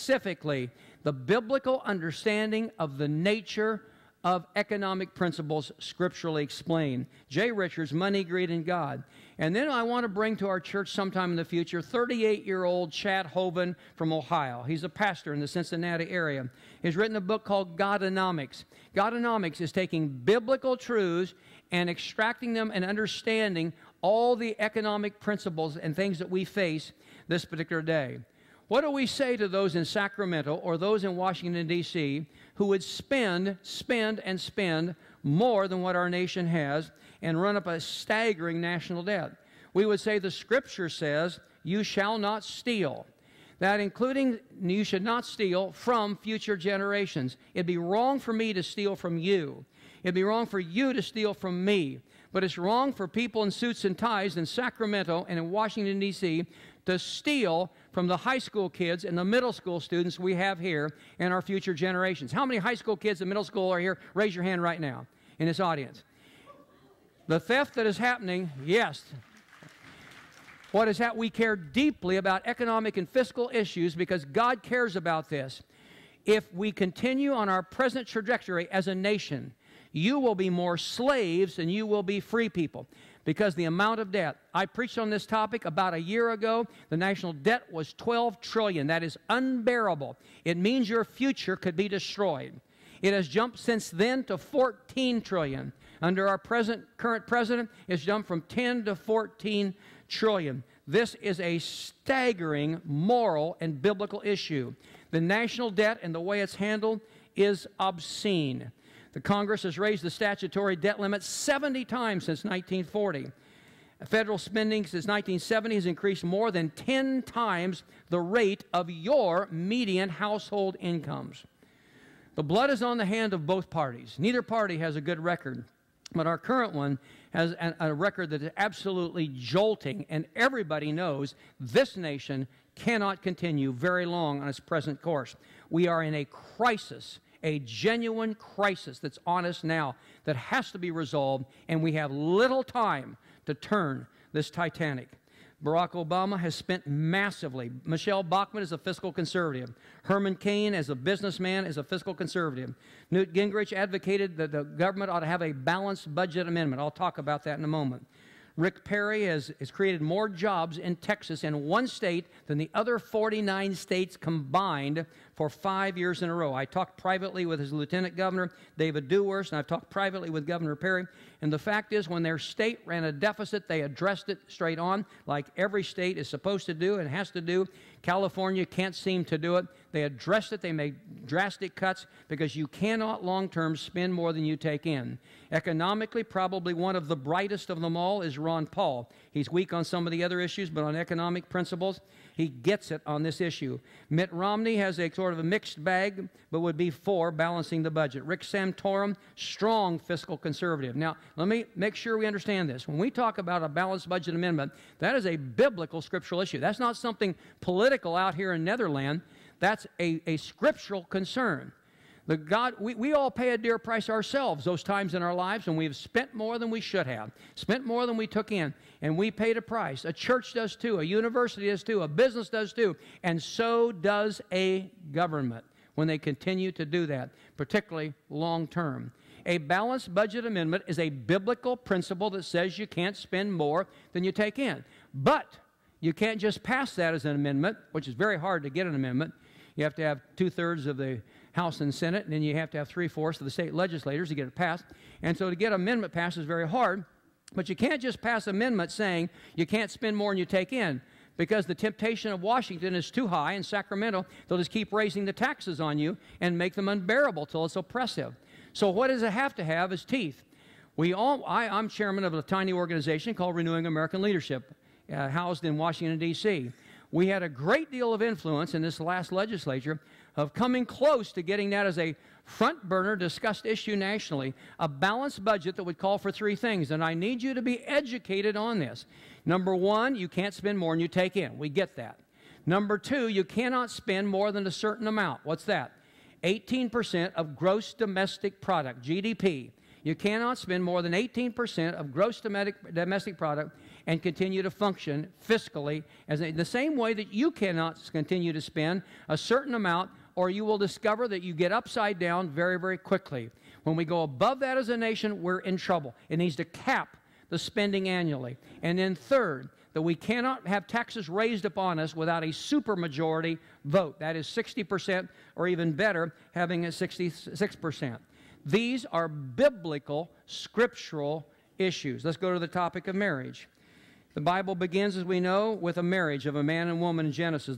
specifically the biblical understanding of the nature of economic principles scripturally explained. Jay Richards, Money, Greed, and God. And then I want to bring to our church sometime in the future 38-year-old Chad Hovind from Ohio. He's a pastor in the Cincinnati area. He's written a book called Godonomics. Godonomics is taking biblical truths and extracting them and understanding all the economic principles and things that we face this particular day. What do we say to those in Sacramento or those in Washington, D.C., who would spend more than what our nation has and run up a staggering national debt? We would say the Scripture says, you shall not steal. That including, you should not steal from future generations. It'd be wrong for me to steal from you. It'd be wrong for you to steal from me. But it's wrong for people in suits and ties in Sacramento and in Washington, D.C. to steal from the high school kids and the middle school students we have here and our future generations. How many high school kids and middle school are here? Raise your hand right now in this audience. The theft that is happening, yes. What is that? We care deeply about economic and fiscal issues because God cares about this. If we continue on our present trajectory as a nation, you will be more slaves than you will be free people because the amount of debt. I preached on this topic about a year ago. The national debt was $12 trillion. That is unbearable. It means your future could be destroyed. It has jumped since then to $14 trillion. Under our current president, it's jumped from 10 to 14 trillion. This is a staggering moral and biblical issue. The national debt and the way it's handled is obscene. The Congress has raised the statutory debt limit 70 times since 1940. Federal spending since 1970 has increased more than 10 times the rate of your median household incomes. The blood is on the hand of both parties. Neither party has a good record, but our current one has a record that is absolutely jolting, and everybody knows this nation cannot continue very long on its present course. We are in a crisis, a genuine crisis that's on us now that has to be resolved, and we have little time to turn this Titanic. Barack Obama has spent massively. Michelle Bachmann is a fiscal conservative. Herman Cain, as a businessman, is a fiscal conservative. Newt Gingrich advocated that the government ought to have a balanced budget amendment. I'll talk about that in a moment. Rick Perry has created more jobs in Texas in one state than the other 49 states combined for 5 years in a row. I talked privately with his lieutenant governor, David Dewhurst, and I've talked privately with Governor Perry. And the fact is, when their state ran a deficit, they addressed it straight on, like every state is supposed to do and has to do. California can't seem to do it. They addressed it. They made drastic cuts because you cannot long-term spend more than you take in. Economically, probably one of the brightest of them all is Ron Paul. He's weak on some of the other issues, but on economic principles, he gets it on this issue. Mitt Romney has a sort of a mixed bag, but would be for balancing the budget. Rick Santorum, strong fiscal conservative. Now, let me make sure we understand this. When we talk about a balanced budget amendment, that is a biblical scriptural issue. That's not something political out here in Netherlands. That's a scriptural concern. We all pay a dear price ourselves those times in our lives when we've spent more than we should have, spent more than we took in, and we paid a price. A church does too, a university does too, a business does too, and so does a government when they continue to do that, particularly long term. A balanced budget amendment is a biblical principle that says you can't spend more than you take in. But you can't just pass that as an amendment, which is very hard to get an amendment. You have to have 2/3 of the House and Senate, and then you have to have 3/4 of the state legislators to get it passed. And so to get an amendment passed is very hard, but you can't just pass an amendment saying you can't spend more than you take in, because the temptation of Washington is too high. In Sacramento, they'll just keep raising the taxes on you and make them unbearable till it's oppressive. So what does it have to have is teeth. I'm chairman of a tiny organization called Renewing American Leadership, housed in Washington, D.C. We had a great deal of influence in this last legislature of coming close to getting that as a front burner discussed issue nationally, a balanced budget that would call for 3 things. And I need you to be educated on this. Number 1, you can't spend more than you take in. We get that. Number 2, you cannot spend more than a certain amount. What's that? 18% of gross domestic product, GDP. You cannot spend more than 18% of gross domestic product, and continue to function fiscally the same way that you cannot continue to spend a certain amount, or you will discover that you get upside down very, very quickly. When we go above that as a nation, we're in trouble. It needs to cap the spending annually. And then third, that we cannot have taxes raised upon us without a supermajority vote. That is 60%, or even better, having a 66%. These are biblical, scriptural issues. Let's go to the topic of marriage. The Bible begins, as we know, with a marriage of a man and woman in Genesis.